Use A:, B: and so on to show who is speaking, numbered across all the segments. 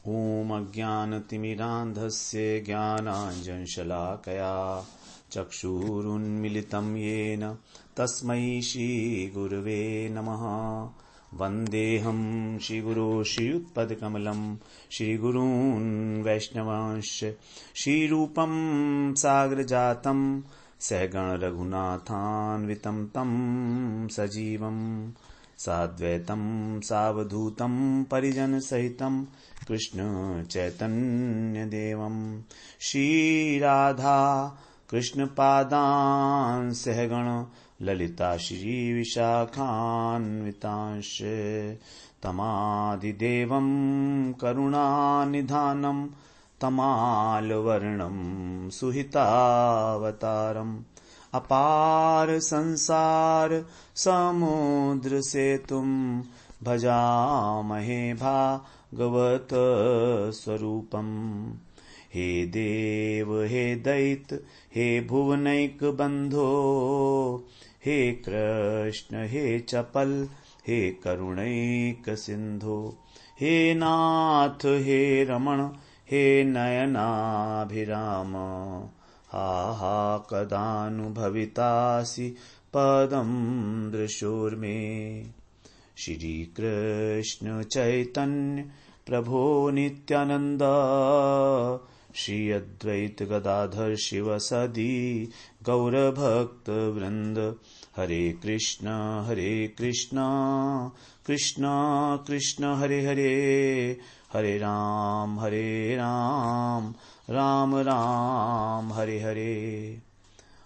A: ॐ अज्ञानतिमिरान्धस्य ज्ञानाञ्जनशलाकया चक्षुरुन्मिलितं येन तस्मै श्रीगुरवे नमः। वन्देऽहं श्रीगुरो श्रीयुत्पदकमलं श्रीगुरून् वैष्णवांश्च श्रीरूपं सागरजातं सहगण रघुनाथान्वितं तं सजीवं साद्वैतं सावधूतं परिजनसहितं कृष्ण चैतन्यदेवं श्रीराधा कृष्णपादान् सहगण ललिता श्रीविशाखान्वितांश्च तमादिदेवं करुणानिधानं तमालवर्णं सुहितावतारम् अपार संसार समुद्र सेतुं भजामहे भागवत स्वरूपम्। हे देव हे दैत हे भुवनैक बंधो हे कृष्ण हे चपल हे करुणैक सिंधो हे नाथ हे रमण हे नयनाभिराम हा हा कदानुभवितासि पदं दृशोर्मे। श्री कृष्ण चैतन्य प्रभो नित्यानंद श्री अद्वैत गदाधर शिवसदी गौरभक्त वृंद हरे कृष्ण कृष्ण कृष्ण हरे हरे हरे राम राम राम हरे हरे।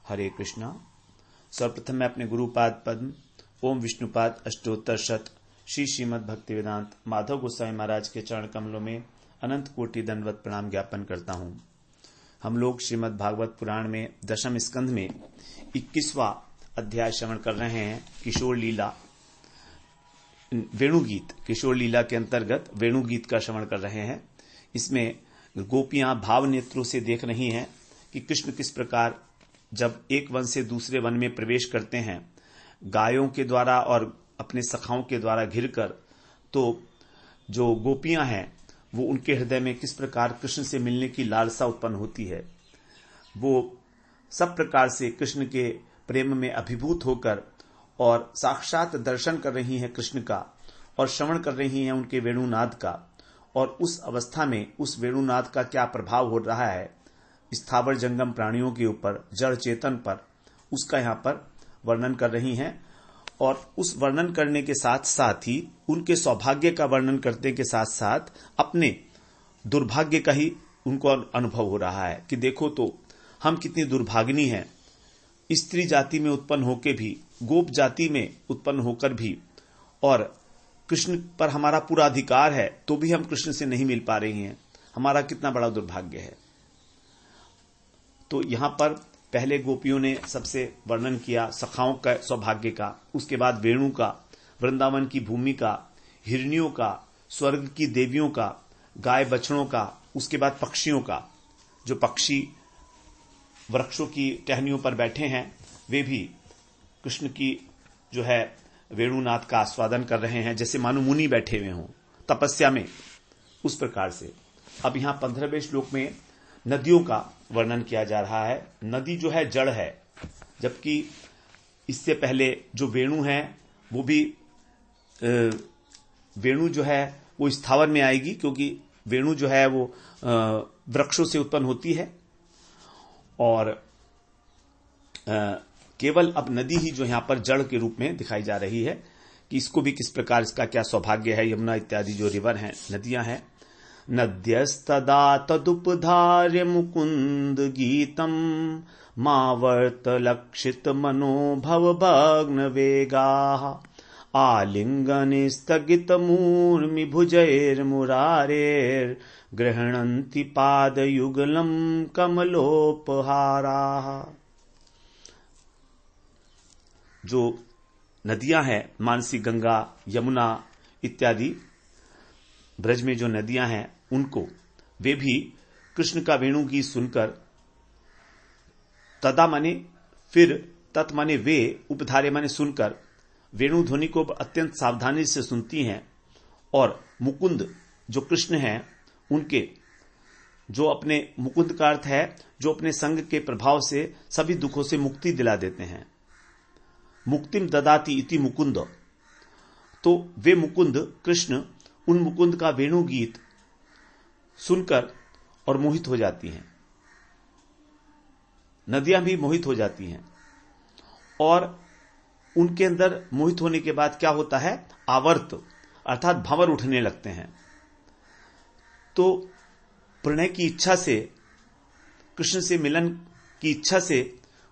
A: हरे कृष्णा। सर्वप्रथम मैं अपने गुरुपाद पद्म ओम विष्णुपाद अष्टोत्तर शत श्री श्रीमद् भक्तिवेदांत माधव गोस्वामी महाराज के चरण कमलों में अनंत कोटि दंडवत प्रणाम ज्ञापन करता हूं। हम लोग श्रीमद् भागवत पुराण में दशम स्कंध में 21वां अध्याय श्रवण कर रहे हैं। किशोर लीला वेणुगीत, किशोर लीला के अंतर्गत वेणुगीत का श्रवण कर रहे हैं। इसमें गोपियां भाव नेत्रों से देख रही हैं कि कृष्ण किस प्रकार जब एक वन से दूसरे वन में प्रवेश करते हैं, गायों के द्वारा और अपने सखाओं के द्वारा घिरकर, तो जो गोपियां हैं वो उनके हृदय में किस प्रकार कृष्ण से मिलने की लालसा उत्पन्न होती है। वो सब प्रकार से कृष्ण के प्रेम में अभिभूत होकर और साक्षात दर्शन कर रही हैं कृष्ण का और श्रवण कर रही हैं उनके वेणुनाद का। और उस अवस्था में उस वेणुनाद का क्या प्रभाव हो रहा है स्थावर जंगम प्राणियों के ऊपर, जड़ चेतन पर, उसका यहाँ पर वर्णन कर रही हैं। और उस वर्णन करने के साथ साथ ही उनके सौभाग्य का वर्णन करने के साथ साथ अपने दुर्भाग्य का ही उनको अनुभव हो रहा है कि देखो तो हम कितनी दुर्भागिनी हैं, स्त्री जाति में उत्पन्न होकर भी, गोप जाति में उत्पन्न होकर भी, और कृष्ण पर हमारा पूरा अधिकार है तो भी हम कृष्ण से नहीं मिल पा रही हैं। हमारा कितना बड़ा दुर्भाग्य है। तो यहां पर पहले गोपियों ने सबसे वर्णन किया सखाओं का सौभाग्य का, उसके बाद वेणु का, वृंदावन की भूमि का, हिरनियों का, स्वर्ग की देवियों का, गाय बछड़ों का, उसके बाद पक्षियों का। जो पक्षी वृक्षों की टहनियों पर बैठे हैं वे भी कृष्ण की जो है वेणुनाथ का आस्वादन कर रहे हैं, जैसे मानो मुनि बैठे हुए हों तपस्या में, उस प्रकार से। अब यहां 15वें श्लोक में नदियों का वर्णन किया जा रहा है। नदी जो है जड़ है, जबकि इससे पहले जो वेणु है वो भी वेणु जो है वो स्थावर में आएगी, क्योंकि वेणु जो है वो वृक्षों से उत्पन्न होती है। और केवल अब नदी ही जो यहां पर जड़ के रूप में दिखाई जा रही है कि इसको भी किस प्रकार, इसका क्या सौभाग्य है। यमुना इत्यादि जो रिवर हैं, नदियां हैं। नद्यस्तदा तदुपधार्य मुकुंद गीतम मावर्त लक्षित मनोभव भग्न वेगा आलिंगन स्थगित मूर्मि भुजैर्मुरारेर गृह्णन्ति पादयुगलम कमलोपहारा। जो नदियां हैं, मानसी, गंगा, यमुना इत्यादि ब्रज में जो नदियां हैं, उनको वे भी कृष्ण का वेणु गीत सुनकर, तदा माने फिर, तत् माने वे, उपधारे माने सुनकर, वेणु ध्वनि को अत्यंत सावधानी से सुनती हैं। और मुकुंद जो कृष्ण हैं उनके जो अपने मुकुंद का अर्थ है जो अपने संग के प्रभाव से सभी दुखों से मुक्ति दिला देते हैं। मुक्तिम ददाति इति मुकुंद, तो वे मुकुंद कृष्ण उन मुकुंद का वेणु गीत सुनकर और मोहित हो जाती हैं। नदियां भी मोहित हो जाती हैं और उनके अंदर मोहित होने के बाद क्या होता है, आवर्त अर्थात भंवर उठने लगते हैं। तो प्रणय की इच्छा से, कृष्ण से मिलन की इच्छा से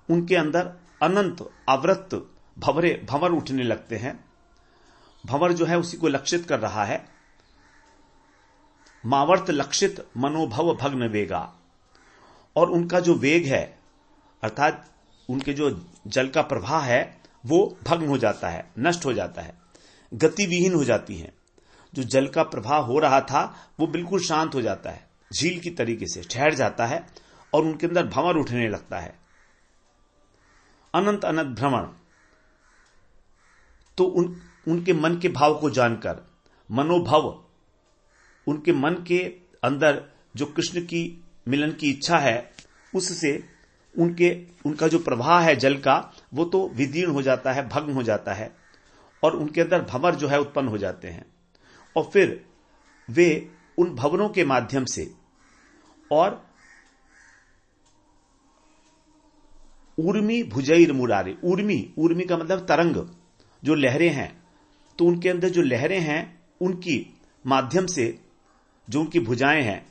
A: उनके अंदर अनंत आवृत भंवर उठने लगते हैं। भंवर जो है उसी को लक्षित कर रहा है, मावर्त लक्षित मनोभव भग्न वेगा। और उनका जो वेग है अर्थात उनके जो जल का प्रवाह है वो भग्न हो जाता है, नष्ट हो जाता है, गतिविहीन हो जाती है। जो जल का प्रवाह हो रहा था वो बिल्कुल शांत हो जाता है, झील की तरीके से ठहर जाता है और उनके अंदर भंवर उठने लगता है, अनंत अनंत भ्रमण। तो उनके मन के भाव को जानकर, मनोभव, उनके मन के अंदर जो कृष्ण की मिलन की इच्छा है उससे उनका जो प्रवाह है जल का वो तो विदीर्ण हो जाता है, भग्न हो जाता है और उनके अंदर भंवर जो है उत्पन्न हो जाते हैं। और फिर वे उन भंवरों के माध्यम से और ऊर्मी भुजैर मुरारे, ऊर्मी का मतलब तरंग, जो लहरें हैं, तो उनके अंदर जो लहरें हैं उनकी माध्यम से जो उनकी भुजाएं हैं,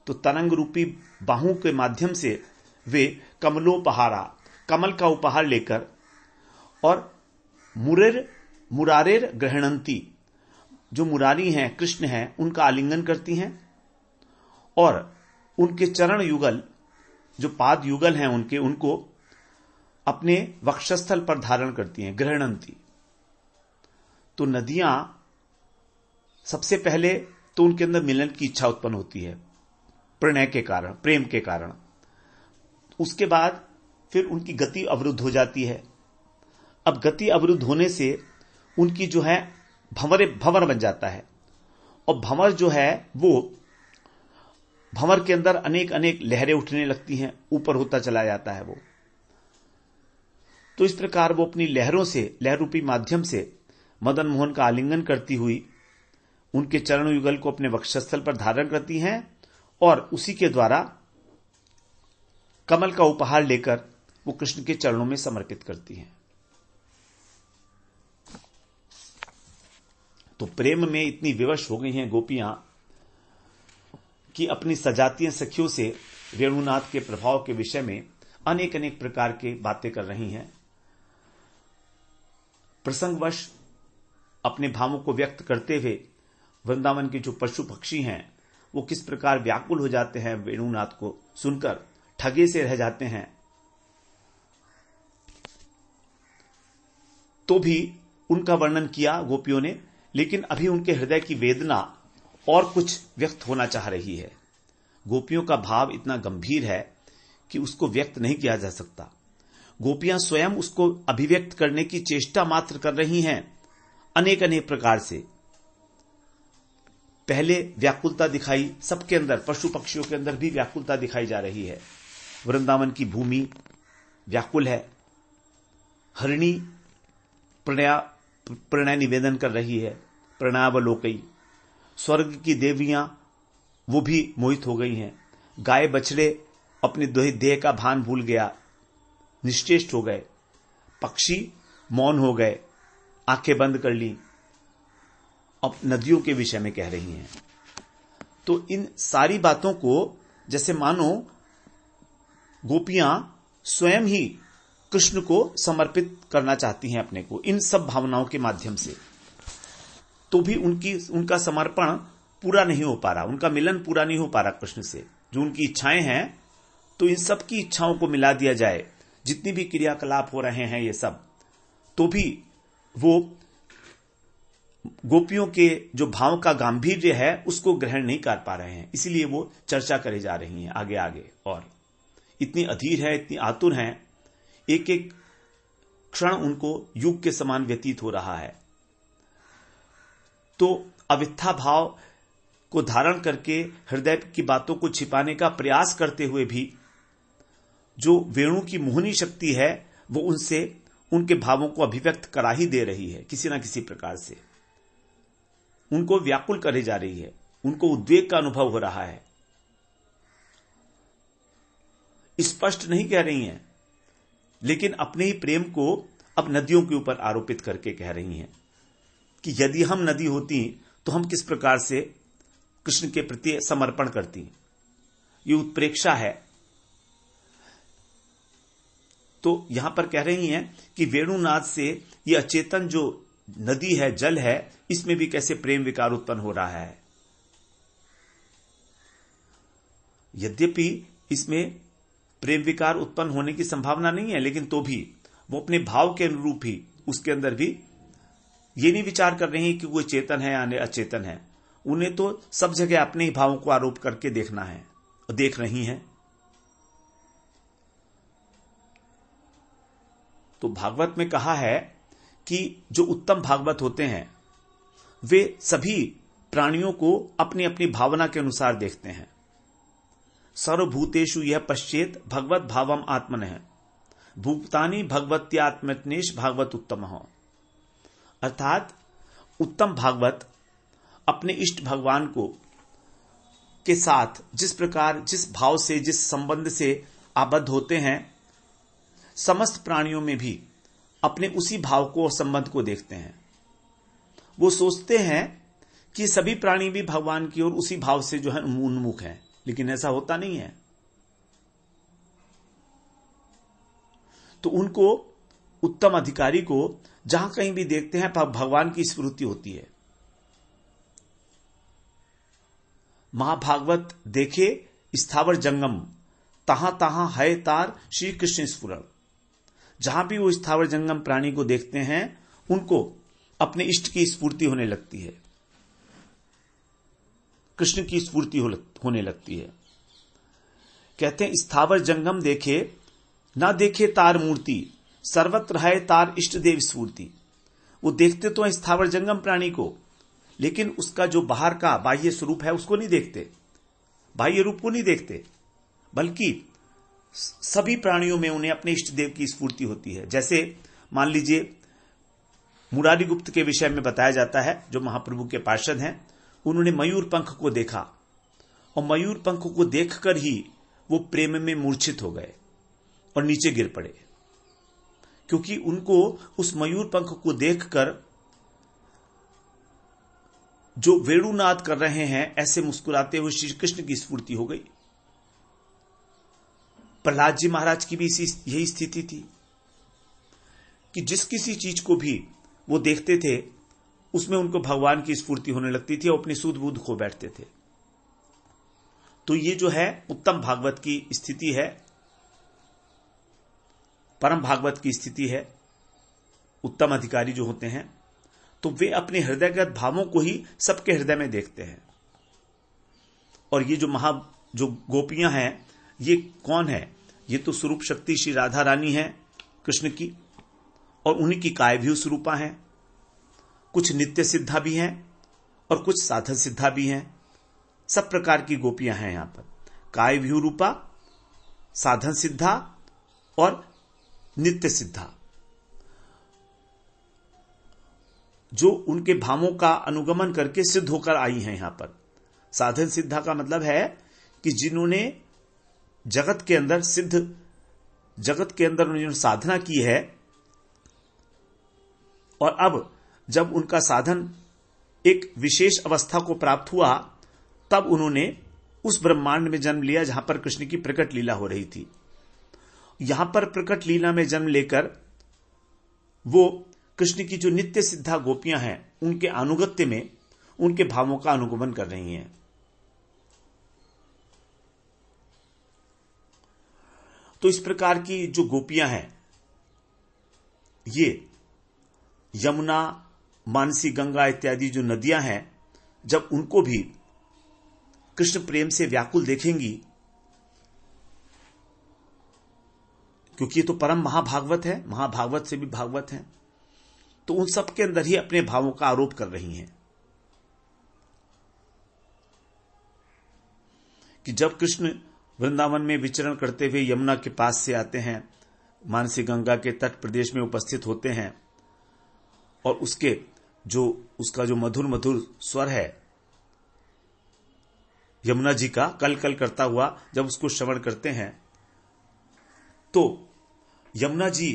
A: तो तरंग रूपी बाहों के माध्यम से वे कमलोपहारा, कमल का उपहार लेकर और मुरारेर ग्रहणंती, जो मुरारी हैं, कृष्ण हैं, उनका आलिंगन करती हैं और उनके चरण युगल, जो पाद युगल हैं उनको अपने वक्षस्थल पर धारण करती हैं, ग्रहणंती। तो नदियां सबसे पहले तो उनके अंदर मिलन की इच्छा उत्पन्न होती है प्रणय के कारण, प्रेम के कारण। उसके बाद फिर उनकी गति अवरुद्ध हो जाती है। अब गति अवरुद्ध होने से उनकी जो है भंवर बन जाता है और भंवर जो है वो भंवर के अंदर अनेक अनेक लहरें उठने लगती हैं, ऊपर होता चला जाता है वो। तो इस प्रकार वो अपनी लहरों से, लहर रूपी माध्यम से मदन मोहन का आलिंगन करती हुई उनके चरण युगल को अपने वक्षस्थल पर धारण करती हैं और उसी के द्वारा कमल का उपहार लेकर वो कृष्ण के चरणों में समर्पित करती हैं। तो प्रेम में इतनी विवश हो गई हैं गोपियां कि अपनी सजातीय सखियों से वेणुनाथ के प्रभाव के विषय में अनेक अनेक प्रकार की बातें कर रही हैं। प्रसंगवश अपने भावों को व्यक्त करते हुए वृंदावन के जो पशु पक्षी हैं वो किस प्रकार व्याकुल हो जाते हैं वेणुनाथ को सुनकर, ठगे से रह जाते हैं। तो भी उनका वर्णन किया गोपियों ने, लेकिन अभी उनके हृदय की वेदना और कुछ व्यक्त होना चाह रही है। गोपियों का भाव इतना गंभीर है कि उसको व्यक्त नहीं किया जा सकता। गोपियां स्वयं उसको अभिव्यक्त करने की चेष्टा मात्र कर रही हैं अनेक अनेक प्रकार से। पहले व्याकुलता दिखाई सबके अंदर, पशु पक्षियों के अंदर भी व्याकुलता दिखाई जा रही है। वृंदावन की भूमि व्याकुल है, हरिणी प्रणय निवेदन कर रही है, प्रणयावलोकई। स्वर्ग की देवियां वो भी मोहित हो गई हैं। गाय बछड़े अपने देह का भान भूल गया, निश्चेष्ट हो गए। पक्षी मौन हो गए, आंखें बंद कर ली, अब नदियों के विषय में कह रही हैं। तो इन सारी बातों को जैसे मानो गोपियां स्वयं ही कृष्ण को समर्पित करना चाहती हैं अपने को, इन सब भावनाओं के माध्यम से। तो भी उनका समर्पण पूरा नहीं हो पा रहा, उनका मिलन पूरा नहीं हो पा रहा कृष्ण से। जो उनकी इच्छाएं हैं, तो इन सब की इच्छाओं को मिला दिया जाए, जितनी भी क्रियाकलाप हो रहे हैं ये सब, तो भी वो गोपियों के जो भाव का गांभीर्य है उसको ग्रहण नहीं कर पा रहे हैं। इसीलिए वो चर्चा करे जा रही हैं आगे आगे, और इतनी अधीर है, इतनी आतुर हैं, एक एक क्षण उनको युग के समान व्यतीत हो रहा है। तो अविथा भाव को धारण करके हृदय की बातों को छिपाने का प्रयास करते हुए भी जो वेणु की मोहनी शक्ति है वो उनसे उनके भावों को अभिव्यक्त करा ही दे रही है, किसी ना किसी प्रकार से उनको व्याकुल करे जा रही है, उनको उद्वेग का अनुभव हो रहा है। स्पष्ट नहीं कह रही हैं, लेकिन अपने ही प्रेम को अब नदियों के ऊपर आरोपित करके कह रही हैं कि यदि हम नदी होती तो हम किस प्रकार से कृष्ण के प्रति समर्पण करती। ये उत्प्रेक्षा है। तो यहां पर कह रही हैं कि वेणुनाद से ये अचेतन जो नदी है, जल है, इसमें भी कैसे प्रेम विकार उत्पन्न हो रहा है। यद्यपि इसमें प्रेम विकार उत्पन्न होने की संभावना नहीं है, लेकिन तो भी वो अपने भाव के अनुरूप ही उसके अंदर भी ये नहीं विचार कर रहे हैं कि वो चेतन है या अचेतन है। उन्हें तो सब जगह अपने ही भावों को आरोप करके देखना है और देख रही हैं। तो भागवत में कहा है कि जो उत्तम भागवत होते हैं वे सभी प्राणियों को अपनी अपनी भावना के अनुसार देखते हैं। सर्वभूतेषु यह पश्चेत भगवत भावम आत्मनः भूतानि भगवत्यात्मनेश भागवत उत्तम हो। अर्थात उत्तम भागवत अपने इष्ट भगवान को के साथ जिस प्रकार, जिस भाव से, जिस संबंध से आबद्ध होते हैं, समस्त प्राणियों में भी अपने उसी भाव को और संबंध को देखते हैं। वो सोचते हैं कि सभी प्राणी भी भगवान की ओर उसी भाव से जो है उन्मुख हैं, लेकिन ऐसा होता नहीं है। तो उनको, उत्तम अधिकारी को जहां कहीं भी देखते हैं भगवान की स्मृति होती है। महाभागवत देखे स्थावर जंगम तहां तहां है तार श्री कृष्ण स्फुरण। जहां भी वो स्थावर जंगम प्राणी को देखते हैं उनको अपने इष्ट की स्फूर्ति होने लगती है, कृष्ण की स्फूर्ति होने लगती है। कहते हैं स्थावर जंगम देखे ना देखे तार मूर्ति सर्वत्र है तार इष्ट देव स्फूर्ति। वो देखते तो स्थावर जंगम प्राणी को, लेकिन उसका जो बाहर का बाह्य स्वरूप है उसको नहीं देखते, बाह्य रूप को नहीं देखते, बल्कि सभी प्राणियों में उन्हें अपने इष्ट देव की स्फूर्ति होती है। जैसे मान लीजिए मुरारी गुप्त के विषय में बताया जाता है, जो महाप्रभु के पार्षद हैं, उन्होंने मयूर पंख को देखा और मयूर पंख को देखकर ही वो प्रेम में मूर्छित हो गए और नीचे गिर पड़े, क्योंकि उनको उस मयूर पंख को देखकर जो वेणुनाद कर रहे हैं ऐसे मुस्कुराते हुए श्री कृष्ण की स्फूर्ति हो गई। प्रहलाद जी महाराज की भी यही स्थिति थी कि जिस किसी चीज को भी वो देखते थे उसमें उनको भगवान की स्फूर्ति होने लगती थी और अपनी सूध बूध खो बैठते थे। तो ये जो है उत्तम भागवत की स्थिति है, परम भागवत की स्थिति है। उत्तम अधिकारी जो होते हैं तो वे अपने हृदयगत भावों को ही सबके हृदय में देखते हैं। और ये जो गोपियां हैं, ये कौन है? ये तो स्वरूप शक्ति श्री राधा रानी है कृष्ण की, और उन्हीं की कायभ्यू स्वरूपा हैं। कुछ नित्य सिद्धा भी हैं और कुछ साधन सिद्धा भी हैं। सब प्रकार की गोपियां हैं यहां पर, कायभ्यू रूपा, साधन सिद्धा और नित्य सिद्धा, जो उनके भावों का अनुगमन करके सिद्ध होकर आई हैं। यहां पर साधन सिद्धा का मतलब है कि जिन्होंने जगत के अंदर उन्होंने साधना की है, और अब जब उनका साधन एक विशेष अवस्था को प्राप्त हुआ तब उन्होंने उस ब्रह्मांड में जन्म लिया जहां पर कृष्ण की प्रकट लीला हो रही थी। यहां पर प्रकट लीला में जन्म लेकर वो कृष्ण की जो नित्य सिद्धा गोपियां हैं उनके अनुगत्य में उनके भावों का अनुगमन कर रही हैं। तो इस प्रकार की जो गोपियां हैं, ये यमुना, मानसी, गंगा इत्यादि जो नदियां हैं, जब उनको भी कृष्ण प्रेम से व्याकुल देखेंगी, क्योंकि ये तो परम महाभागवत है, महाभागवत से भी भागवत है, तो उन सब के अंदर ही अपने भावों का आरोप कर रही हैं। कि जब कृष्ण वृंदावन में विचरण करते हुए यमुना के पास से आते हैं, मानसी गंगा के तट प्रदेश में उपस्थित होते हैं और उसका जो मधुर मधुर स्वर है यमुना जी का कल कल करता हुआ जब उसको श्रवण करते हैं, तो यमुना जी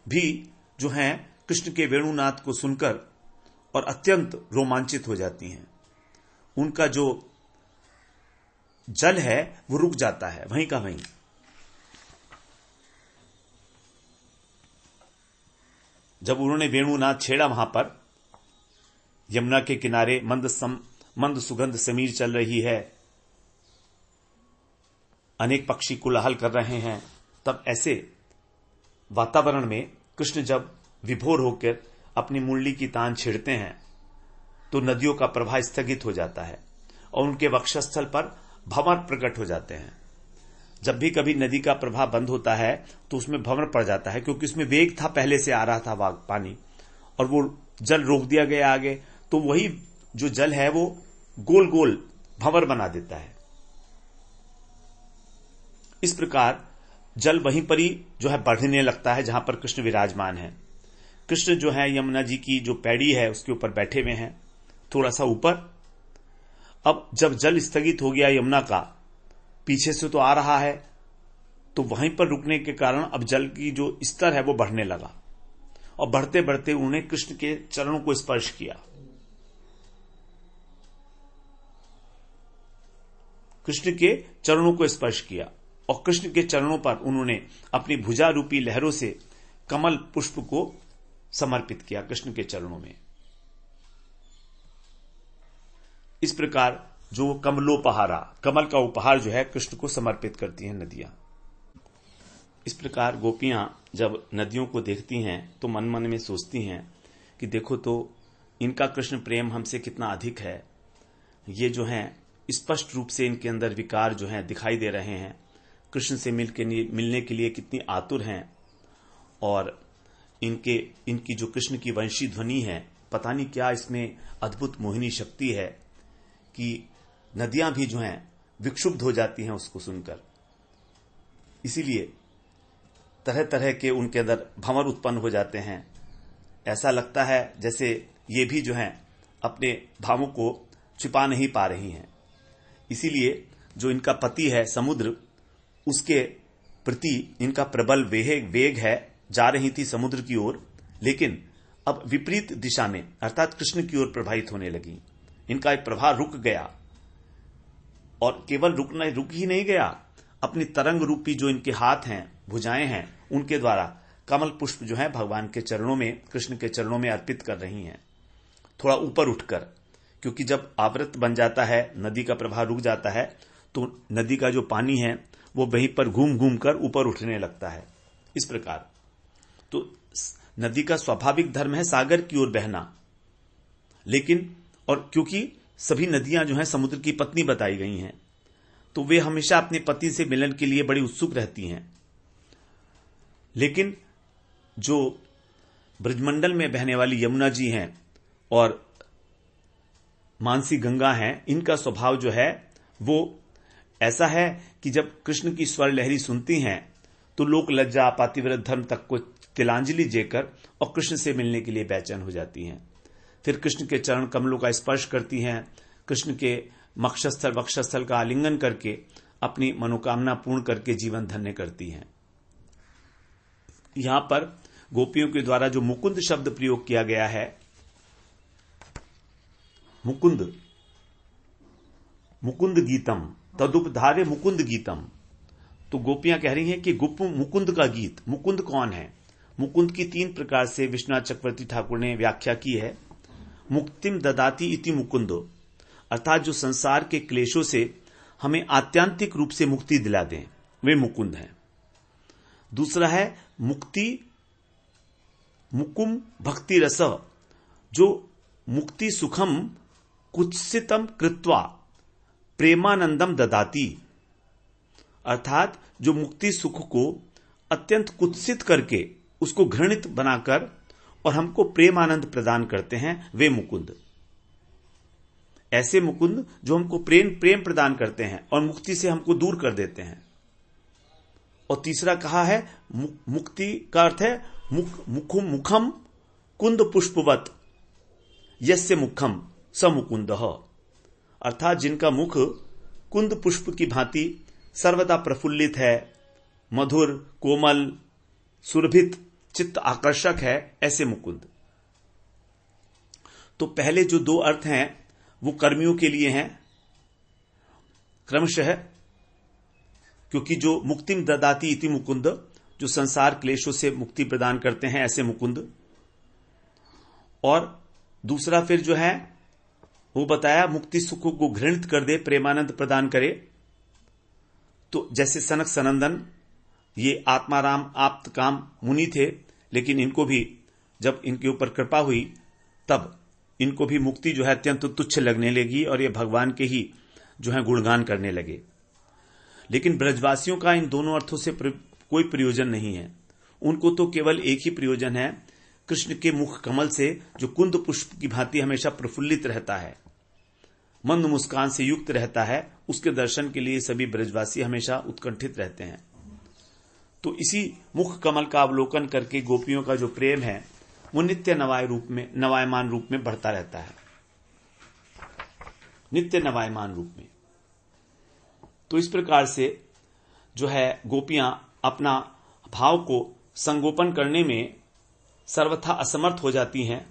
A: भी जो हैं कृष्ण के वेणुनाद को सुनकर और अत्यंत रोमांचित हो जाती हैं। उनका जो जल है वो रुक जाता है वहीं का वहीं। जब उन्होंने वेणुनाद छेड़ा वहां पर यमुना के किनारे मंद सुगंध समीर चल रही है, अनेक पक्षी कोलाहल कर रहे हैं, तब ऐसे वातावरण में कृष्ण जब विभोर होकर अपनी मुरली की तान छेड़ते हैं तो नदियों का प्रवाह स्थगित हो जाता है और उनके वक्षस्थल पर भंवर प्रकट हो जाते हैं। जब भी कभी नदी का प्रवाह बंद होता है तो उसमें भंवर पड़ जाता है, क्योंकि उसमें वेग था, पहले से आ रहा था पानी, और वो जल रोक दिया गया आगे, तो वही जो जल है वो गोल गोल भंवर बना देता है। इस प्रकार जल वहीं पर ही जो है बढ़ने लगता है जहां पर कृष्ण विराजमान है। कृष्ण जो है यमुना जी की जो पैड़ी है उसके ऊपर बैठे हुए हैं, थोड़ा सा ऊपर। अब जब जल स्थगित हो गया यमुना का, पीछे से तो आ रहा है, तो वहीं पर रुकने के कारण अब जल की जो स्तर है वो बढ़ने लगा और बढ़ते बढ़ते उन्होंने कृष्ण के चरणों को स्पर्श किया। कृष्ण के चरणों को स्पर्श किया और कृष्ण के चरणों पर उन्होंने अपनी भुजा रूपी लहरों से कमल पुष्प को समर्पित किया कृष्ण के चरणों में। इस प्रकार जो कमलोपहारा, कमल का उपहार जो है कृष्ण को समर्पित करती हैं नदियां। इस प्रकार गोपियां जब नदियों को देखती हैं तो मन मन में सोचती हैं कि देखो तो इनका कृष्ण प्रेम हमसे कितना अधिक है। ये जो हैं स्पष्ट रूप से इनके अंदर विकार जो हैं दिखाई दे रहे हैं, कृष्ण से मिलने के लिए कितनी आतुर हैं, और इनकी जो कृष्ण की वंशी ध्वनि है, पता नहीं क्या इसमें अद्भुत मोहिनी शक्ति है कि नदियां भी जो हैं विक्षुब्ध हो जाती हैं उसको सुनकर। इसीलिए तरह तरह के उनके अंदर भंवर उत्पन्न हो जाते हैं। ऐसा लगता है जैसे ये भी जो हैं अपने भावों को छिपा नहीं पा रही हैं। इसीलिए जो इनका पति है समुद्र, उसके प्रति इनका प्रबल वेग है, जा रही थी समुद्र की ओर, लेकिन अब विपरीत दिशा में अर्थात कृष्ण की ओर प्रवाहित होने लगी। इनका एक प्रवाह रुक गया और केवल रुक ही नहीं गया, अपनी तरंग रूपी जो इनके हाथ हैं, भुजाएं हैं, उनके द्वारा कमल पुष्प जो है भगवान के चरणों में, कृष्ण के चरणों में अर्पित कर रही हैं, थोड़ा ऊपर उठकर। क्योंकि जब आवृत बन जाता है, नदी का प्रवाह रुक जाता है, तो नदी का जो पानी है वो वहीं पर घूम घूम कर ऊपर उठने लगता है। इस प्रकार तो नदी का स्वाभाविक धर्म है सागर की ओर बहना, लेकिन और क्योंकि सभी नदियां जो हैं समुद्र की पत्नी बताई गई हैं, तो वे हमेशा अपने पति से मिलन के लिए बड़ी उत्सुक रहती हैं। लेकिन जो ब्रजमंडल में बहने वाली यमुना जी हैं और मानसी गंगा हैं, इनका स्वभाव जो है वो ऐसा है कि जब कृष्ण की स्वर लहरी सुनती हैं तो लोक लज्जा पातिव्रत धर्म तक को तिलांजलि देकर और कृष्ण से मिलने के लिए बेचैन हो जाती हैं। फिर कृष्ण के चरण कमलों का स्पर्श करती हैं, कृष्ण के वक्षस्थल का आलिंगन करके अपनी मनोकामना पूर्ण करके जीवन धन्य करती हैं। यहां पर गोपियों के द्वारा जो मुकुंद शब्द प्रयोग किया गया है, मुकुंद गीतम तदुपधारे मुकुंद गीतम, तो गोपियां कह रही हैं कि मुकुंद का गीत। मुकुंद कौन है? मुकुंद की 3 प्रकार से विश्वनाथ चक्रवर्ती ठाकुर ने व्याख्या की है। मुक्तिम ददाती इति मुकुंदो, अर्थात जो संसार के क्लेशों से हमें आत्यांतिक रूप से मुक्ति दिला दें, वे मुकुंद हैं। दूसरा है मुकुम भक्ति रस, जो मुक्ति सुखम कुत्सितम कृत्वा प्रेमानंदम ददाती, अर्थात जो मुक्ति सुख को अत्यंत कुत्सित करके उसको घृणित बनाकर और हमको प्रेम आनंद प्रदान करते हैं, वे मुकुंद। ऐसे मुकुंद जो हमको प्रेम प्रदान करते हैं और मुक्ति से हमको दूर कर देते हैं। और तीसरा कहा है मुक्ति का अर्थ है मुखम कुंद पुष्पवत यस्य मुखम स मुकुंद, अर्थात जिनका मुख कुंद पुष्प की भांति सर्वदा प्रफुल्लित है, मधुर, कोमल, सुरभित, चित्त आकर्षक है, ऐसे मुकुंद। तो पहले जो दो अर्थ हैं वो कर्मियों के लिए हैं क्रमशः, क्योंकि जो मुक्तिम ददाति इति मुकुंद, जो संसार क्लेशों से मुक्ति प्रदान करते हैं, ऐसे मुकुंद। और दूसरा फिर जो है वो बताया मुक्ति सुख को घृणित कर दे, प्रेमानंद प्रदान करे। तो जैसे सनक सनंदन ये आत्माराम आप्त काम मुनि थे, लेकिन इनको भी जब इनके ऊपर कृपा हुई तब इनको भी मुक्ति जो है अत्यंत तुच्छ लगने लगी और ये भगवान के ही जो है गुणगान करने लगे। लेकिन ब्रजवासियों का इन दोनों अर्थों से कोई प्रयोजन नहीं है। उनको तो केवल एक ही प्रयोजन है, कृष्ण के मुख कमल से जो कुंद पुष्प की भांति हमेशा प्रफुल्लित रहता है, मंद मुस्कान से युक्त रहता है, उसके दर्शन के लिए सभी ब्रजवासी हमेशा उत्कंठित रहते हैं। तो इसी मुख कमल का अवलोकन करके गोपियों का जो प्रेम है वो नित्य नवायमान रूप में बढ़ता रहता है, नित्य नवायमान रूप में। तो इस प्रकार से जो है गोपियां अपना भाव को संगोपन करने में सर्वथा असमर्थ हो जाती हैं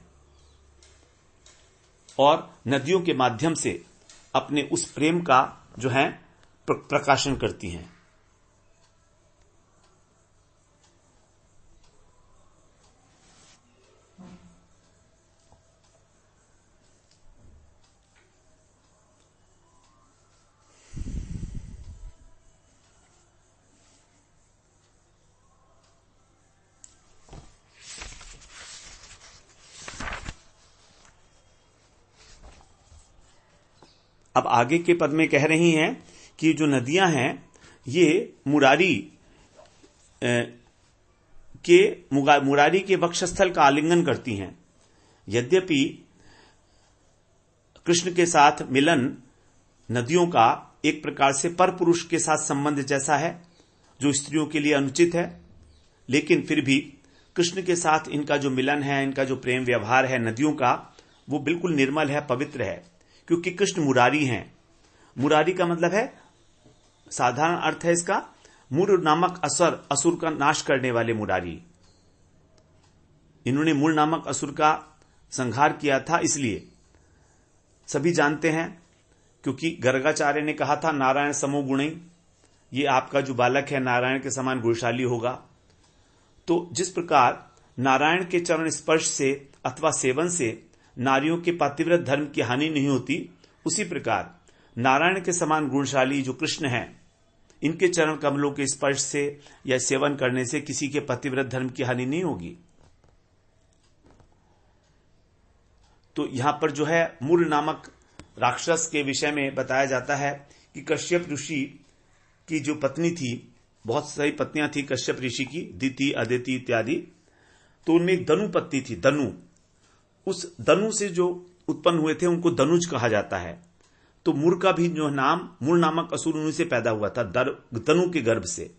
A: और नदियों के माध्यम से अपने उस प्रेम का जो है प्रकाशन करती हैं। अब आगे के पद में कह रही हैं कि जो नदियां हैं ये मुरारी के वक्षस्थल का आलिंगन करती हैं। यद्यपि कृष्ण के साथ मिलन नदियों का एक प्रकार से परपुरुष के साथ संबंध जैसा है जो स्त्रियों के लिए अनुचित है, लेकिन फिर भी कृष्ण के साथ इनका जो मिलन है, इनका जो प्रेम व्यवहार है नदियों का, वो बिल्कुल निर्मल है, पवित्र है, क्योंकि कृष्ण मुरारी हैं। मुरारी का मतलब है, साधारण अर्थ है इसका, मूर नामक असुर का नाश करने वाले मुरारी। इन्होंने मूर नामक असुर का संहार किया था, इसलिए सभी जानते हैं, क्योंकि गर्गाचार्य ने कहा था नारायण समो गुणी, ये आपका जो बालक है नारायण के समान गुणशाली होगा। तो जिस प्रकार नारायण के चरण स्पर्श से अथवा सेवन से नारियों के पतिव्रत धर्म की हानि नहीं होती, उसी प्रकार नारायण के समान गुणशाली जो कृष्ण हैं, इनके चरण कमलों के स्पर्श से या सेवन करने से किसी के पतिव्रत धर्म की हानि नहीं होगी। तो यहां पर जो है मूर नामक राक्षस के विषय में बताया जाता है कि कश्यप ऋषि की जो पत्नी थी, बहुत सारी पत्नियां थी कश्यप ऋषि की, दिति, अदिति इत्यादि, तो उनमें एक दनु पत्नी थी, दनु। उस दनु से जो उत्पन्न हुए थे उनको दनुज कहा जाता है। तो मूर का भी जो नाम, मूर नामक असुर उन्हीं से पैदा हुआ था, दनु के गर्भ से।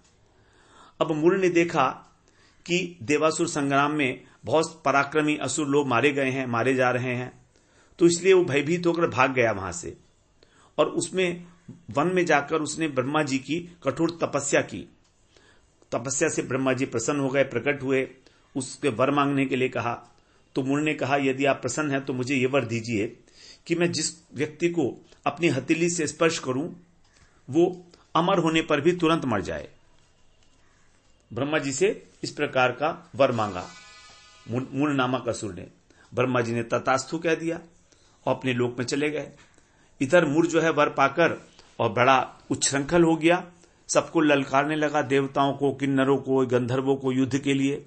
A: अब मूर ने देखा कि देवासुर संग्राम में बहुत पराक्रमी असुर लोग मारे गए हैं, मारे जा रहे हैं, तो इसलिए वो भयभीत होकर भाग गया वहां से, और उसमें वन में जाकर उसने ब्रह्मा जी की कठोर तपस्या की। तपस्या से ब्रह्मा जी प्रसन्न हो गए, प्रकट हुए, उसके वर मांगने के लिए कहा। तो मूर ने कहा यदि आप प्रसन्न हैं तो मुझे यह वर दीजिए कि मैं जिस व्यक्ति को अपनी हथेली से स्पर्श करूं वो अमर होने पर भी तुरंत मर जाए। ब्रह्मा जी से इस प्रकार का वर मांगा मूर नामक असुर ने। ब्रह्मा जी ने तथास्तु कह दिया और अपने लोक में चले गए। इधर मूर जो है वर पाकर और बड़ा उच्छृंखल हो गया, सबको ललकारने लगा, देवताओं को, किन्नरों को, गंधर्वों को युद्ध के लिए,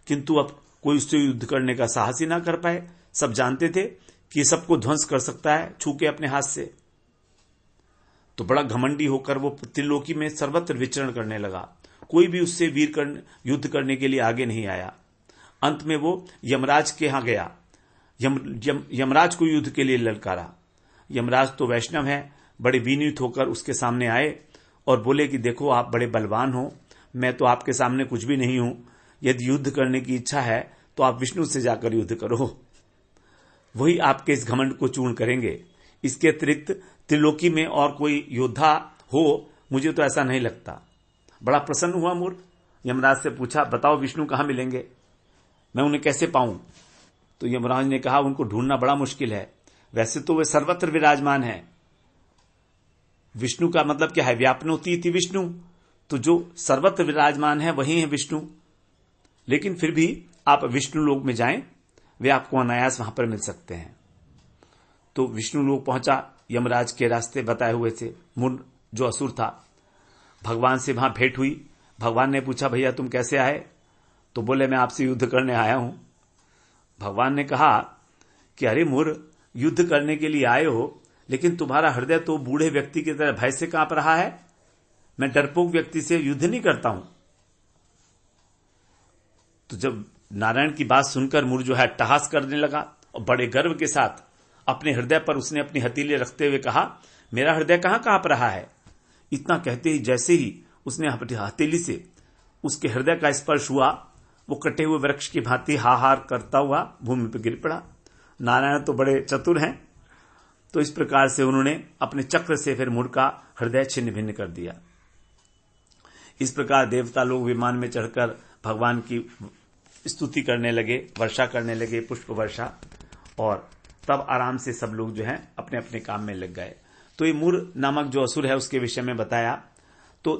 A: किंतु अब कोई उससे युद्ध करने का साहस ही ना कर पाए। सब जानते थे कि ये सबको ध्वंस कर सकता है छू के अपने हाथ से। तो बड़ा घमंडी होकर वो त्रिलोकी में सर्वत्र विचरण करने लगा, कोई भी उससे युद्ध करने के लिए आगे नहीं आया। अंत में वो यमराज के यहां गया, यमराज को युद्ध के लिए ललकारा। यमराज तो वैष्णव है, बड़े विनीत होकर उसके सामने आए और बोले कि देखो आप बड़े बलवान हो, मैं तो आपके सामने कुछ भी नहीं हूं, यदि युद्ध करने की इच्छा है तो आप विष्णु से जाकर युद्ध करो, वही आपके इस घमंड को चूर्ण करेंगे। इसके अतिरिक्त त्रिलोकी में और कोई योद्धा हो मुझे तो ऐसा नहीं लगता। बड़ा प्रसन्न हुआ मूर्ख, यमराज से पूछा बताओ विष्णु कहां मिलेंगे, मैं उन्हें कैसे पाऊं। तो यमराज ने कहा उनको ढूंढना बड़ा मुश्किल है, वैसे तो वे सर्वत्र विराजमान है। विष्णु का मतलब क्या है, व्यापनोति इति विष्णु, तो जो सर्वत्र विराजमान है वही है विष्णु। लेकिन फिर भी आप विष्णु लोक में जाएं, वे आपको अनायास वहां पर मिल सकते हैं। तो विष्णु लोक पहुंचा, यमराज के रास्ते बताए हुए थे। मुर जो असुर था, भगवान से वहां भेंट हुई। भगवान ने पूछा भैया तुम कैसे आए, तो बोले मैं आपसे युद्ध करने आया हूं। भगवान ने कहा कि अरे मुर, युद्ध करने के लिए आए हो, लेकिन तुम्हारा हृदय तो बूढ़े व्यक्ति की तरह भय से कांप रहा है। मैं डरपोक व्यक्ति से युद्ध नहीं करता हूं। तो जब नारायण की बात सुनकर मुर जो है अट्टहास करने लगा और बड़े गर्व के साथ अपने हृदय पर उसने अपनी हथेली रखते हुए कहा मेरा हृदय कहां कांप रहा है। इतना कहते ही जैसे ही उसने अपनी हथेली से उसके हृदय का स्पर्श हुआ, वो कटे हुए वृक्ष की भांति हाहार करता हुआ भूमि पर गिर पड़ा। नारायण तो बड़े चतुर हैं, तो इस प्रकार से उन्होंने अपने चक्र से फिर मुर का हृदय छिन्न भिन्न कर दिया। इस प्रकार देवता लोग विमान में चढ़कर भगवान की स्तुति करने लगे, वर्षा करने लगे, पुष्प वर्षा, और तब आराम से सब लोग जो हैं अपने अपने काम में लग गए। तो ये मुर नामक जो असुर है उसके विषय में बताया। तो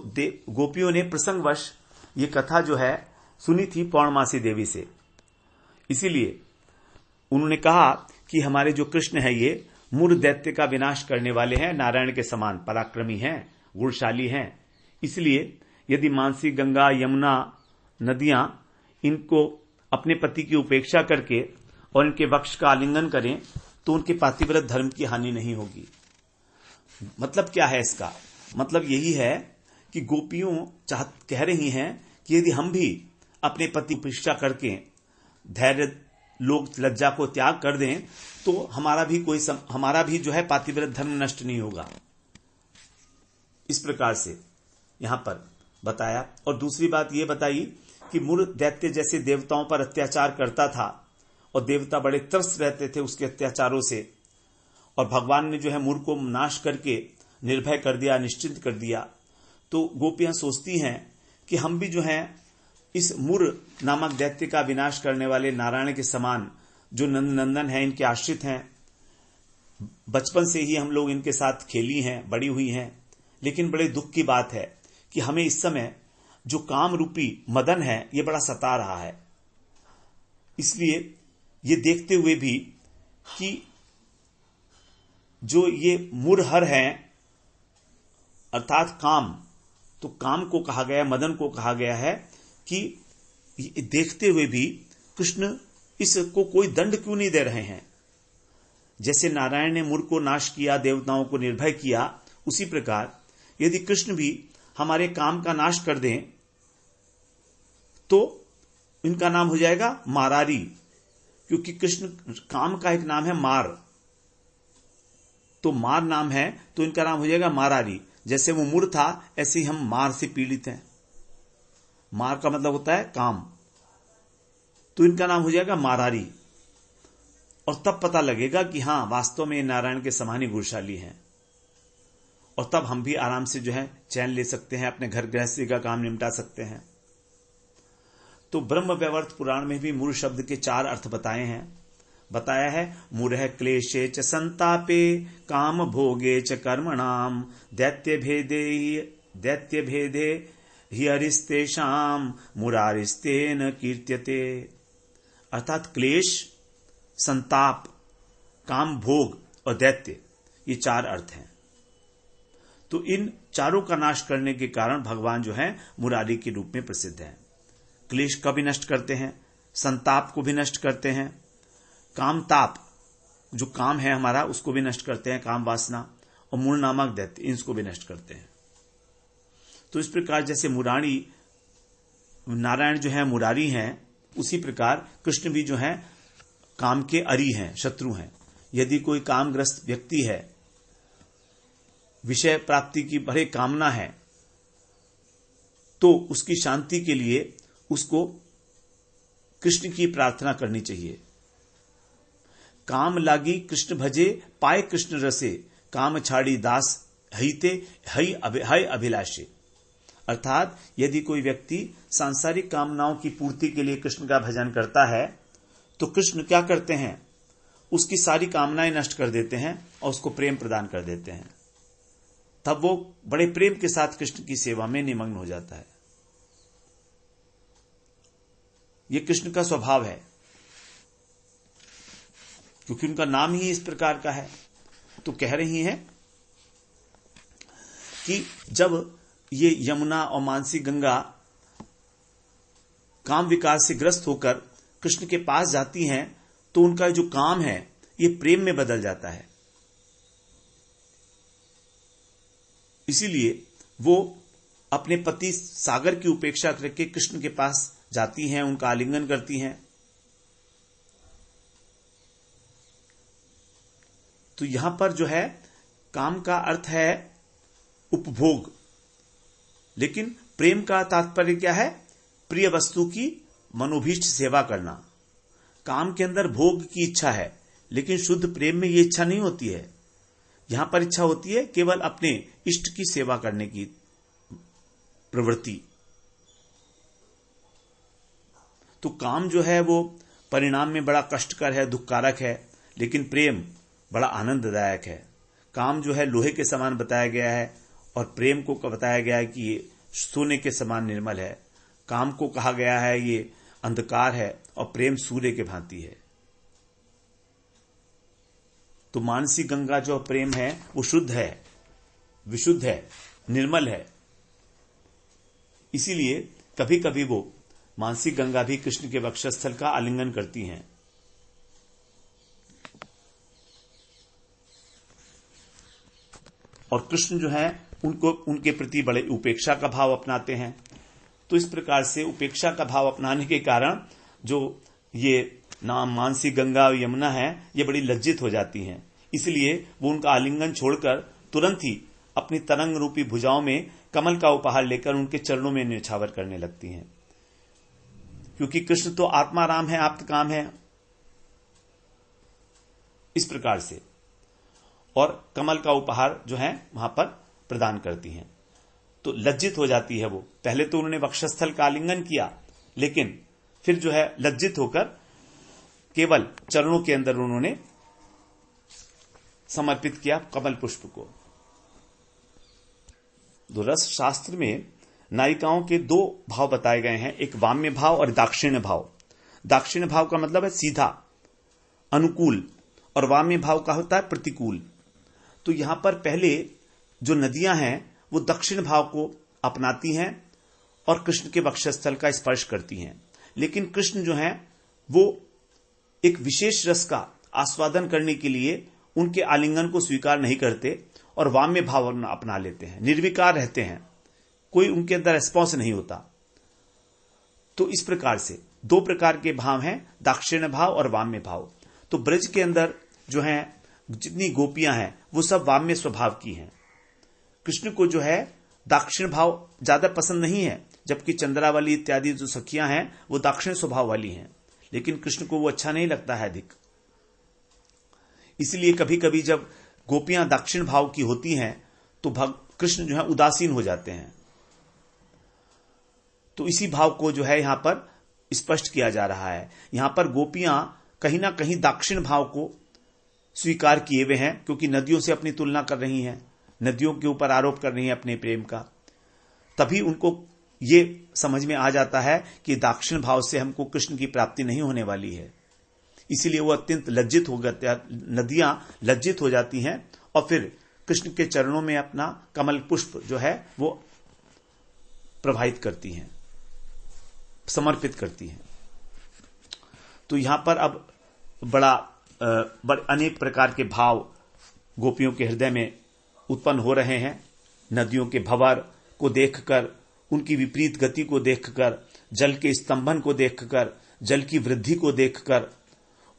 A: गोपियों ने प्रसंगवश ये कथा जो है सुनी थी पौर्णमासी देवी से, इसीलिए उन्होंने कहा कि हमारे जो कृष्ण है ये मुर दैत्य का विनाश करने वाले हैं, नारायण के समान पराक्रमी हैं, गुणशाली हैं। इसलिए यदि मानसी, गंगा, यमुना नदियां इनको अपने पति की उपेक्षा करके और इनके वक्ष का आलिंगन करें तो उनके पातिव्रत धर्म की हानि नहीं होगी। मतलब क्या है इसका, मतलब यही है कि गोपियों कह रही हैं कि यदि हम भी अपने पति की उपेक्षा करके धैर्य, लोग लज्जा को त्याग कर दें तो हमारा भी जो है पातिव्रत धर्म नष्ट नहीं होगा। इस प्रकार से यहां पर बताया। और दूसरी बात यह बताई कि मुर दैत्य जैसे देवताओं पर अत्याचार करता था और देवता बड़े त्रस्त रहते थे उसके अत्याचारों से, और भगवान ने जो है मुर को नाश करके निर्भय कर दिया, निश्चिंत कर दिया। तो गोपियां सोचती हैं कि हम भी जो हैं इस मुर नामक दैत्य का विनाश करने वाले नारायण के समान जो नंदन है, इनके आश्रित हैं, बचपन से ही हम लोग इनके साथ खेली हैं, बड़ी हुई हैं। लेकिन बड़े दुख की बात है कि हमें इस समय जो काम रूपी मदन है ये बड़ा सता रहा है। इसलिए ये देखते हुए भी कि जो ये मुरहर हैं अर्थात काम, तो काम को कहा गया, मदन को कहा गया है कि देखते हुए भी कृष्ण इसको कोई दंड क्यों नहीं दे रहे हैं। जैसे नारायण ने मुर को नाश किया, देवताओं को निर्भय किया, उसी प्रकार यदि कृष्ण भी हमारे काम का नाश कर दें तो इनका नाम हो जाएगा मारारी, क्योंकि कृष्ण काम का एक नाम है मार, तो मार नाम है तो इनका नाम हो जाएगा मारारी। जैसे वो मुर था ऐसे ही हम मार से पीड़ित हैं। मार का मतलब होता है काम, तो इनका नाम हो जाएगा मारारी। और तब पता लगेगा कि हां वास्तव में नारायण के समान ही गुणशाली हैं, और तब हम भी आराम से जो है चैन ले सकते हैं, अपने घर गृहस्थी का काम निपटा सकते हैं। तो ब्रह्म वैवर्त पुराण में भी मुर शब्द के 4 अर्थ बताए हैं। बताया है मुरह क्लेशे च संतापे काम भोगे च कर्मणाम दैत्य भेदे हि हरिस्तेषाम मुरारिस्तेन कीर्त्यते। अर्थात क्लेश, संताप, काम भोग और दैत्य, ये 4 अर्थ हैं। तो इन चारों का नाश करने के कारण भगवान जो है मुरारी के रूप में प्रसिद्ध हैं। क्लेश का भी नष्ट करते हैं, संताप को भी नष्ट करते हैं, काम ताप जो काम है हमारा उसको भी नष्ट करते हैं, काम वासना, और मूल नामक दैत्य इनको भी नष्ट करते हैं। तो इस प्रकार जैसे मुरारी नारायण जो है मुरारी हैं, उसी प्रकार कृष्ण भी जो है काम के अरी हैं, शत्रु हैं। यदि कोई कामग्रस्त व्यक्ति है विषय प्राप्ति की बड़े कामना है तो उसकी शांति के लिए उसको कृष्ण की प्रार्थना करनी चाहिए। काम लागी कृष्ण भजे, पाए कृष्ण रसे, काम छाड़ी दास हईते हई अभिलाषे। अर्थात यदि कोई व्यक्ति सांसारिक कामनाओं की पूर्ति के लिए कृष्ण का भजन करता है तो कृष्ण क्या करते हैं, उसकी सारी कामनाएं नष्ट कर देते हैं और उसको प्रेम प्रदान कर देते हैं। तब वो बड़े प्रेम के साथ कृष्ण की सेवा में निमग्न हो जाता है। ये कृष्ण का स्वभाव है, क्योंकि उनका नाम ही इस प्रकार का है। तो कह रही हैं कि जब ये यमुना और मानसी गंगा काम विकार से ग्रस्त होकर कृष्ण के पास जाती हैं तो उनका जो काम है ये प्रेम में बदल जाता है। इसीलिए वो अपने पति सागर की उपेक्षा करके कृष्ण के पास जाती हैं, उनका आलिंगन करती हैं। तो यहां पर जो है काम का अर्थ है उपभोग, लेकिन प्रेम का तात्पर्य क्या है, प्रिय वस्तु की मनोभीष्ट सेवा करना। काम के अंदर भोग की इच्छा है, लेकिन शुद्ध प्रेम में यह इच्छा नहीं होती है। यहां पर इच्छा होती है केवल अपने इष्ट की सेवा करने की प्रवृत्ति। तो काम जो है वो परिणाम में बड़ा कष्टकर है, दुखकारक है, लेकिन प्रेम बड़ा आनंददायक है। काम जो है लोहे के समान बताया गया है और प्रेम को बताया गया है कि ये सोने के समान निर्मल है। काम को कहा गया है ये अंधकार है और प्रेम सूर्य के भांति है। तो मानसी गंगा जो प्रेम है वो शुद्ध है, विशुद्ध है, निर्मल है। इसीलिए कभी कभी वो मानसी गंगा भी कृष्ण के वक्षस्थल का आलिंगन करती हैं। और कृष्ण जो है उनको उनके प्रति बड़े उपेक्षा का भाव अपनाते हैं। तो इस प्रकार से उपेक्षा का भाव अपनाने के कारण जो ये नाम मानसी गंगा और यमुना है ये बड़ी लज्जित हो जाती हैं। इसलिए वो उनका आलिंगन छोड़कर तुरंत ही अपनी तरंग रूपी भुजाओं में कमल का उपहार लेकर उनके चरणों में न्यौछावर करने लगती हैं, क्योंकि कृष्ण तो आत्माराम है, आप्त काम है। इस प्रकार से और कमल का उपहार जो है वहां पर प्रदान करती हैं। तो लज्जित हो जाती है वो। पहले तो उन्होंने वक्षस्थल का आलिंगन किया, लेकिन फिर जो है लज्जित होकर केवल चरणों के अंदर उन्होंने समर्पित किया कमल पुष्प को। तो रस शास्त्र में नायिकाओं के दो भाव बताए गए हैं, एक वाम्य भाव और दाक्षिण्य भाव। दाक्षिण्य भाव का मतलब है सीधा, अनुकूल, और वाम्य भाव का होता है प्रतिकूल। तो यहां पर पहले जो नदियां हैं वो दक्षिण भाव को अपनाती हैं और कृष्ण के वक्षस्थल का स्पर्श करती हैं, लेकिन कृष्ण जो हैं वो एक विशेष रस का आस्वादन करने के लिए उनके आलिंगन को स्वीकार नहीं करते और वाम्य भाव अपना लेते हैं, निर्विकार रहते हैं, कोई उनके अंदर रिस्पॉन्स नहीं होता। तो इस प्रकार से दो प्रकार के भाव हैं, दाक्षिण्य भाव और वाम्य भाव। तो ब्रज के अंदर जो हैं जितनी गोपियां हैं वो सब वाम्य स्वभाव की हैं। कृष्ण को जो है दाक्षिण भाव ज्यादा पसंद नहीं है, जबकि चंद्रावली इत्यादि जो सखियां हैं वो दाक्षिण स्वभाव वाली हैं, लेकिन कृष्ण को वो अच्छा नहीं लगता है अधिक। इसलिए कभी कभी जब गोपियां दक्षिण भाव की होती हैं तो कृष्ण जो है उदासीन हो जाते हैं। तो इसी भाव को जो है यहां पर स्पष्ट किया जा रहा है। यहां पर गोपियां कहीं ना कहीं दक्षिण भाव को स्वीकार किए हुए हैं, क्योंकि नदियों से अपनी तुलना कर रही हैं, नदियों के ऊपर आरोप कर रही हैं अपने प्रेम का। तभी उनको ये समझ में आ जाता है कि दाक्षिण भाव से हमको कृष्ण की प्राप्ति नहीं होने वाली है। इसीलिए वो अत्यंत लज्जित हो गए, नदियां लज्जित हो जाती हैं और फिर कृष्ण के चरणों में अपना कमल पुष्प जो है वो प्रवाहित करती हैं, समर्पित करती हैं। तो यहां पर अब बड़े अनेक प्रकार के भाव गोपियों के हृदय में उत्पन्न हो रहे हैं। नदियों के भंवर को देखकर, उनकी विपरीत गति को देखकर, जल के स्तंभन को देखकर, जल की वृद्धि को देखकर,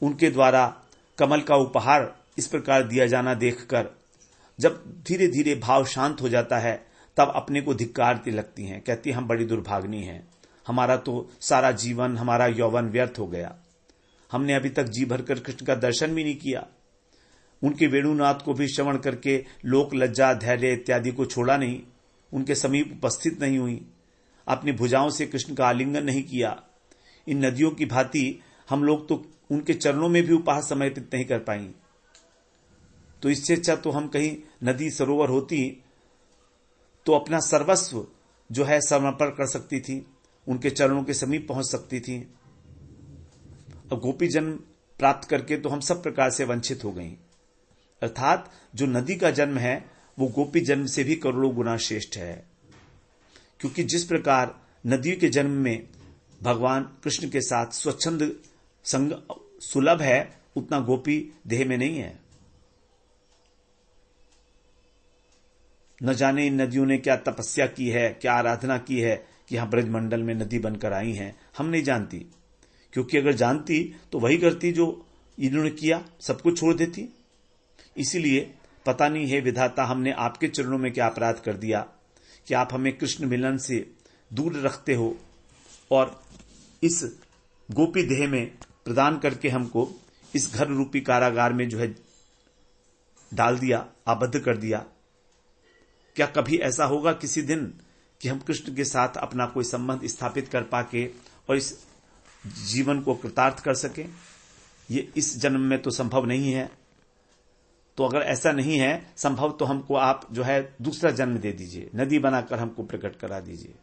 A: उनके द्वारा कमल का उपहार इस प्रकार दिया जाना देखकर जब धीरे धीरे भाव शांत हो जाता है तब अपने को धिक्कारती लगती हैं, कहती हम बड़ी दुर्भाग्नी हैं, हमारा तो सारा जीवन, हमारा यौवन व्यर्थ हो गया, हमने अभी तक जी भरकर कृष्ण का दर्शन भी नहीं किया, उनके वेणुनाद को भी श्रवण करके लोक लज्जा, धैर्य इत्यादि को छोड़ा नहीं, उनके समीप उपस्थित नहीं हुई, अपनी भुजाओं से कृष्ण का आलिंगन नहीं किया। इन नदियों की भांति हम लोग तो उनके चरणों में भी उपहास समर्पित नहीं कर पाई। तो इससे अच्छा तो हम कहीं नदी सरोवर होती तो अपना सर्वस्व जो है समर्पण कर सकती थी, उनके चरणों के समीप पहुंच सकती थी। अब गोपी जन्म प्राप्त करके तो हम सब प्रकार से वंचित हो गई। अर्थात जो नदी का जन्म है वो गोपी जन्म से भी करोड़ों गुना श्रेष्ठ है, क्योंकि जिस प्रकार नदी के जन्म में भगवान कृष्ण के साथ स्वच्छंद संग सुलभ है, उतना गोपी देह में नहीं है। न जाने इन नदियों ने क्या तपस्या की है, क्या आराधना की है कि यहां ब्रजमंडल में नदी बनकर आई हैं, हम नहीं जानती। क्योंकि अगर जानती तो वही करती जो इन्होंने किया, सब कुछ छोड़ देती। इसीलिए पता नहीं है विधाता, हमने आपके चरणों में क्या अपराध कर दिया कि आप हमें कृष्ण मिलन से दूर रखते हो और इस गोपी देह में प्रदान करके हमको इस घर रूपी कारागार में जो है डाल दिया, आबद्ध कर दिया। क्या कभी ऐसा होगा किसी दिन कि हम कृष्ण के साथ अपना कोई संबंध स्थापित कर पाके और इस जीवन को कृतार्थ कर सके? ये इस जन्म में तो संभव नहीं है। तो अगर ऐसा नहीं है संभव तो हमको आप जो है दूसरा जन्म दे दीजिए, नदी बनाकर हमको प्रकट करा दीजिए।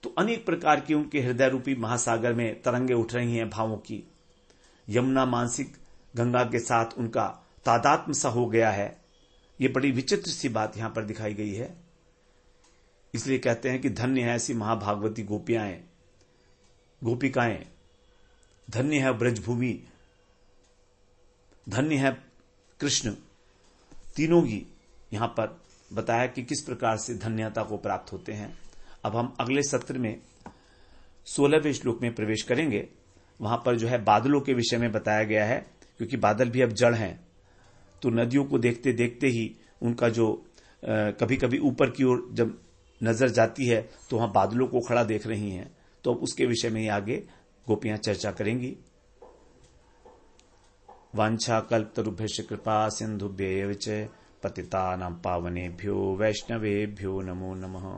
A: तो अनेक प्रकार की उनके हृदय रूपी महासागर में तरंगे उठ रही हैं भावों की। यमुना मानसिक गंगा के साथ उनका तादात्म्य सा हो गया है। ये बड़ी विचित्र सी बात यहां पर दिखाई गई है। इसलिए कहते हैं कि धन्य है ऐसी महाभागवती गोपिकाएं, धन्य है ब्रजभूमि, धन्य है कृष्ण। तीनों की यहां पर बताया कि किस प्रकार से धन्यता को प्राप्त होते हैं। अब हम अगले सत्र में 16वें श्लोक में प्रवेश करेंगे। वहां पर जो है बादलों के विषय में बताया गया है, क्योंकि बादल भी अब जड़ हैं। तो नदियों को देखते देखते ही उनका जो कभी कभी ऊपर की ओर जब नजर जाती है तो वहां बादलों को खड़ा देख रही हैं। तो अब उसके विषय में ही आगे गोपियां चर्चा करेंगी। वांछा कल्पतरुभ्यश्च कृपा सिंधुभ्यैव च पतितानां पावनेभ्यो वैष्णवेभ्यो नमो नमः।